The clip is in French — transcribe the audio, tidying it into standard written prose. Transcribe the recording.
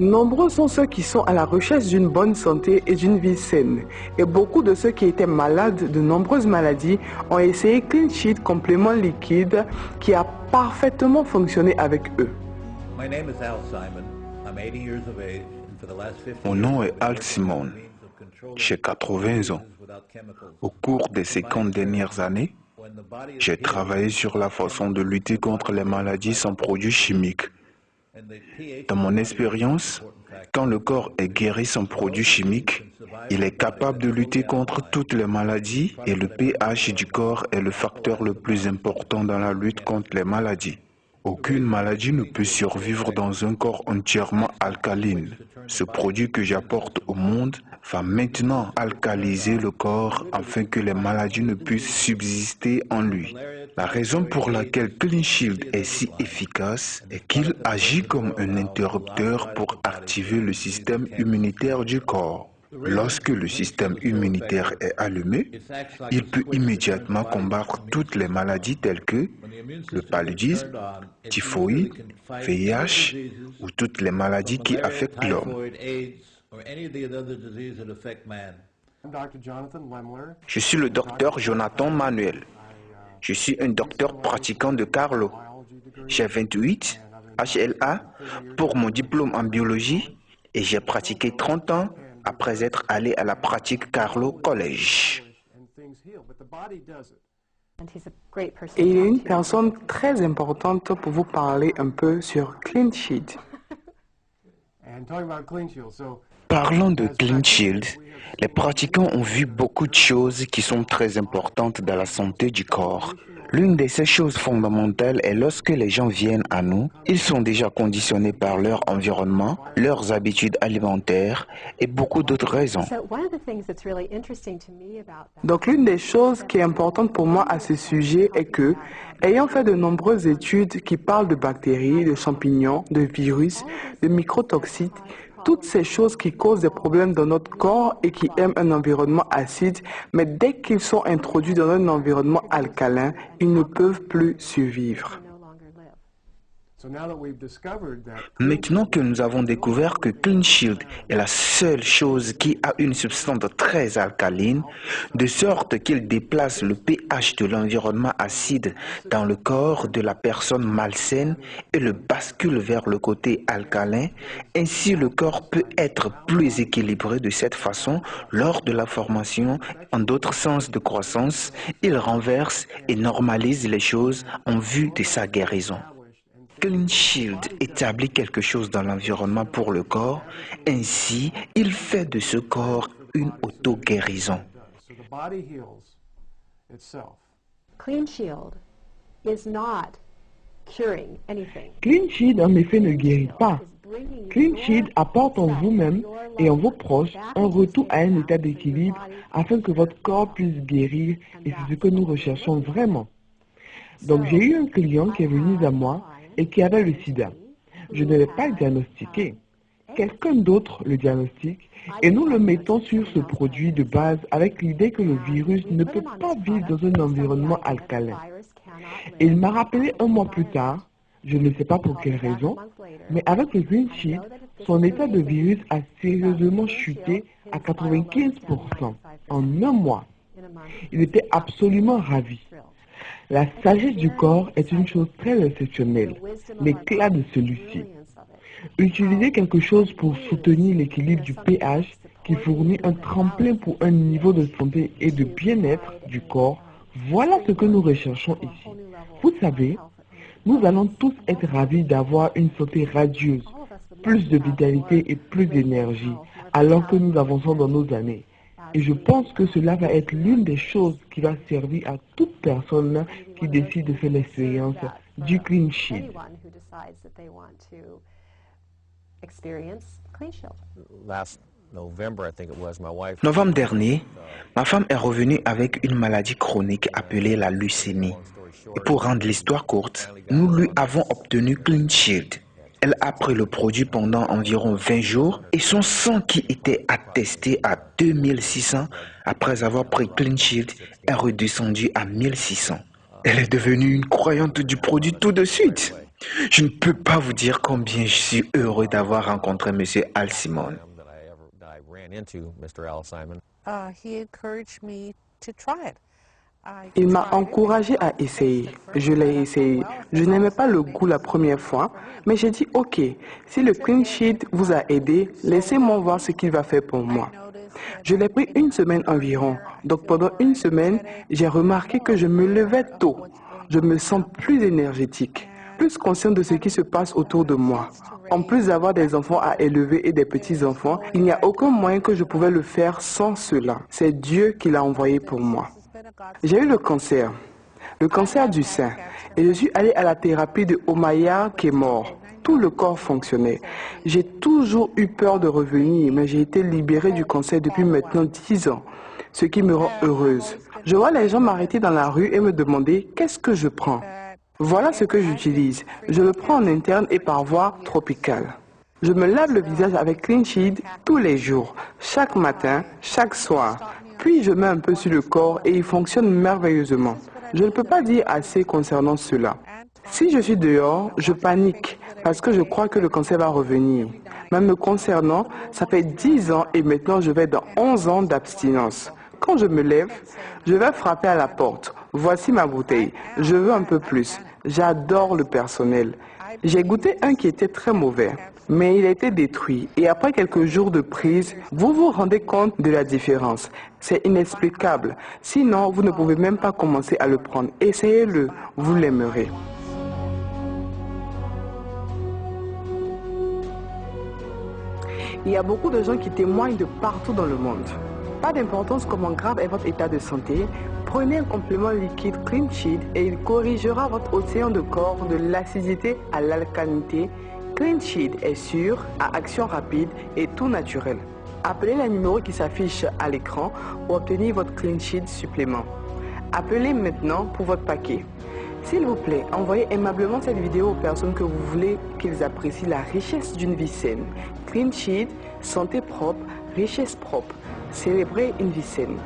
Nombreux sont ceux qui sont à la recherche d'une bonne santé et d'une vie saine. Et beaucoup de ceux qui étaient malades de nombreuses maladies ont essayé Clean Sheet complément liquide qui a parfaitement fonctionné avec eux. Mon nom est Al Simon. J'ai 80 ans. Au cours des 50 dernières années, j'ai travaillé sur la façon de lutter contre les maladies sans produits chimiques. Dans mon expérience, quand le corps est guéri sans produits chimiques, il est capable de lutter contre toutes les maladies et le pH du corps est le facteur le plus important dans la lutte contre les maladies. Aucune maladie ne peut survivre dans un corps entièrement alcaline. Ce produit que j'apporte au monde va maintenant alcaliser le corps afin que les maladies ne puissent subsister en lui. La raison pour laquelle Clean Shield est si efficace est qu'il agit comme un interrupteur pour activer le système immunitaire du corps. Lorsque le système immunitaire est allumé, il peut immédiatement combattre toutes les maladies telles que le paludisme, typhoïde, VIH ou toutes les maladies qui affectent l'homme. Je suis le docteur Jonathan Manuel. Je suis un docteur pratiquant de Carlow. J'ai 28 HLA pour mon diplôme en biologie et j'ai pratiqué 30 ans après être allé à la pratique Carlow College. Et il est une personne très importante pour vous parler un peu sur Clean Sheet. Parlons de Clean Shield. Les pratiquants ont vu beaucoup de choses qui sont très importantes dans la santé du corps. L'une de ces choses fondamentales est lorsque les gens viennent à nous, ils sont déjà conditionnés par leur environnement, leurs habitudes alimentaires et beaucoup d'autres raisons. Donc l'une des choses qui est importante pour moi à ce sujet est que, ayant fait de nombreuses études qui parlent de bactéries, de champignons, de virus, de microtoxiques, toutes ces choses qui causent des problèmes dans notre corps et qui aiment un environnement acide, mais dès qu'ils sont introduits dans un environnement alcalin, ils ne peuvent plus survivre. Maintenant que nous avons découvert que Clean Shield est la seule chose qui a une substance très alcaline, de sorte qu'il déplace le pH de l'environnement acide dans le corps de la personne malsaine et le bascule vers le côté alcalin, ainsi le corps peut être plus équilibré de cette façon lors de la formation, en d'autres sens de croissance, il renverse et normalise les choses en vue de sa guérison. Clean Shield établit quelque chose dans l'environnement pour le corps, ainsi il fait de ce corps une auto-guérison. Clean Shield is not curing anything. Clean Sheet en effet ne guérit pas. Clean Sheet apporte en vous-même et en vos proches un retour à un état d'équilibre afin que votre corps puisse guérir et c'est ce que nous recherchons vraiment. Donc j'ai eu un client qui est venu à moi et qui avait le sida. Je ne l'ai pas diagnostiqué. Quelqu'un d'autre le diagnostique et nous le mettons sur ce produit de base avec l'idée que le virus ne peut pas vivre dans un environnement alcalin. Et il m'a rappelé un mois plus tard, je ne sais pas pour quelle raison, mais avec le Clean Sheet, son état de virus a sérieusement chuté à 95% en un mois. Il était absolument ravi. La sagesse du corps est une chose très exceptionnelle, l'éclat de celui-ci. Utilisez quelque chose pour soutenir l'équilibre du pH qui fournit un tremplin pour un niveau de santé et de bien-être du corps. Voilà ce que nous recherchons ici. Vous savez, nous allons tous être ravis d'avoir une santé radieuse, plus de vitalité et plus d'énergie, alors que nous avançons dans nos années. Et je pense que cela va être l'une des choses qui va servir à toute personne qui décide de faire l'expérience du Clean Sheet. Novembre dernier, ma femme est revenue avec une maladie chronique appelée la leucémie. Et pour rendre l'histoire courte, nous lui avons obtenu Clean Shield. Elle a pris le produit pendant environ 20 jours et son sang qui était attesté à 2600 après avoir pris Clean Shield est redescendu à 1600. Elle est devenue une croyante du produit tout de suite. Je ne peux pas vous dire combien je suis heureux d'avoir rencontré M. Al Simon. Il m'a encouragé à essayer. Je l'ai essayé. Je n'aimais pas le goût la première fois, mais j'ai dit ok, si le clean sheet vous a aidé, laissez-moi voir ce qu'il va faire pour moi. Je l'ai pris une semaine environ. Donc pendant une semaine, j'ai remarqué que je me levais tôt. Je me sens plus énergétique, plus consciente de ce qui se passe autour de moi. En plus d'avoir des enfants à élever et des petits-enfants, il n'y a aucun moyen que je pouvais le faire sans cela. C'est Dieu qui l'a envoyé pour moi. J'ai eu le cancer du sein, et je suis allée à la thérapie de Omaya qui est mort. Tout le corps fonctionnait. J'ai toujours eu peur de revenir, mais j'ai été libérée du cancer depuis maintenant 10 ans, ce qui me rend heureuse. Je vois les gens m'arrêter dans la rue et me demander qu'est-ce que je prends. Voilà ce que j'utilise. Je le prends en interne et par voie tropicale. Je me lave le visage avec Clean Sheet tous les jours, chaque matin, chaque soir. Puis je mets un peu sur le corps et il fonctionne merveilleusement. Je ne peux pas dire assez concernant cela. Si je suis dehors, je panique parce que je crois que le cancer va revenir. Même me concernant, ça fait 10 ans et maintenant je vais dans 11 ans d'abstinence. Quand je me lève, je vais frapper à la porte. Voici ma bouteille. Je veux un peu plus. J'adore le personnel. J'ai goûté un qui était très mauvais, mais il a été détruit. Et après quelques jours de prise, vous vous rendez compte de la différence. C'est inexplicable. Sinon, vous ne pouvez même pas commencer à le prendre. Essayez-le, vous l'aimerez. Il y a beaucoup de gens qui témoignent de partout dans le monde. Pas d'importance comment grave est votre état de santé, prenez un complément liquide Clean Sheet et il corrigera votre océan de corps de l'acidité à l'alcalinité. Clean Sheet est sûr, à action rapide et tout naturel. Appelez les numéros qui s'affichent à l'écran pour obtenir votre Clean Sheet supplément. Appelez maintenant pour votre paquet. S'il vous plaît, envoyez aimablement cette vidéo aux personnes que vous voulez qu'ils apprécient la richesse d'une vie saine. Clean Sheet, santé propre, richesse propre. Célébrez une vie saine.